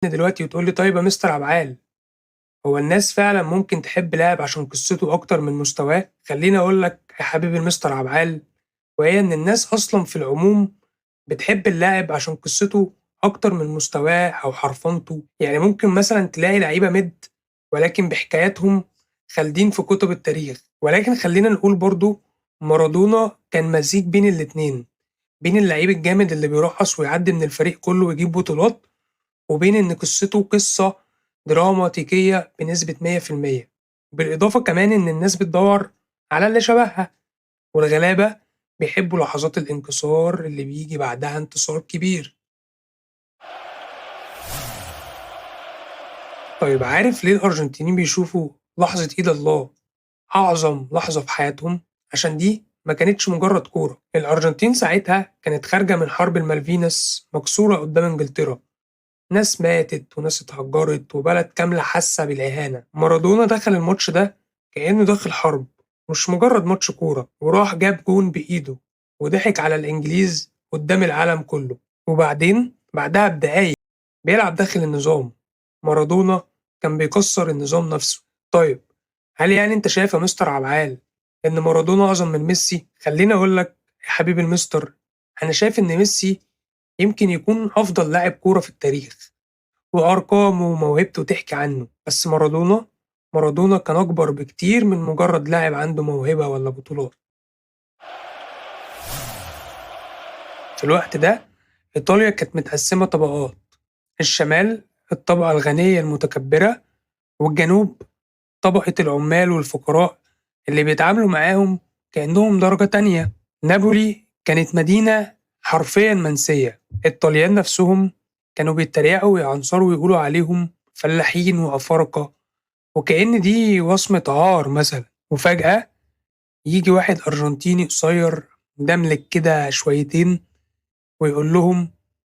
دلوقتي وتقول لي طيب يا مستر عبعال، هو الناس فعلا ممكن تحب لاعب عشان قصته أكتر من مستواه؟ خليني أقول لك يا حبيبي المستر عبعال، وهي إن الناس أصلا في العموم بتحب اللاعب عشان قصته أكتر من مستواه أو حرفنته. يعني ممكن مثلا تلاقي لعيبة مد ولكن بحكاياتهم خالدين في كتب التاريخ. ولكن خلينا نقول برضو مارادونا كان مزيج بين الاتنين، بين اللعيب الجامد اللي بيرقص ويعدي من الفريق كله ويجيب بطولات، وبين إن قصته قصة دراماتيكية بنسبة 100%. بالإضافة كمان إن الناس بتدور على اللي شبهها، والغلابة بيحبوا لحظات الانكسار اللي بيجي بعدها انتصار كبير. طيب عارف ليه الأرجنتينيين بيشوفوا لحظة إيد الله أعظم لحظة في حياتهم؟ عشان دي ما كانتش مجرد كورة. الأرجنتين ساعتها كانت خارجة من حرب المالفينس مكسورة قدام إنجلترا، ناس ماتت وناس اتهجرت وبلد كاملة حاسة بالإهانة. مارادونا دخل الماتش ده كأنه داخل حرب، مش مجرد ماتش كورة، وراح جاب جون بإيده وضحك على الإنجليز قدام العالم كله. وبعدين بعدها بدقايق بيلعب داخل النظام، مارادونا كان بيكسر النظام نفسه. طيب هل يعني انت شايف يا مستر عبعال ان مارادونا اعظم من ميسي؟ خليني اقول لك يا حبيبي المستر، انا شايف ان ميسي يمكن يكون افضل لاعب كورة في التاريخ، وأرقامه وموهبته تحكي عنه، بس مارادونا كان أكبر بكتير من مجرد لاعب عنده موهبة ولا بطولات. في الوقت ده إيطاليا كانت متقسمة طبقات، الشمال الطبقة الغنية المتكبرة، والجنوب طبقة العمال والفقراء اللي بيتعاملوا معاهم كأنهم درجة تانية. نابولي كانت مدينة حرفيا منسية، الطليان نفسهم كانوا بيتريقوا ويعنصروا ويقولوا عليهم فلاحين وأفارقة، وكأن دي وصمة عار مثلا. وفجأة يجي واحد أرجنتيني قصير مدملك كده شويتين ويقول لهم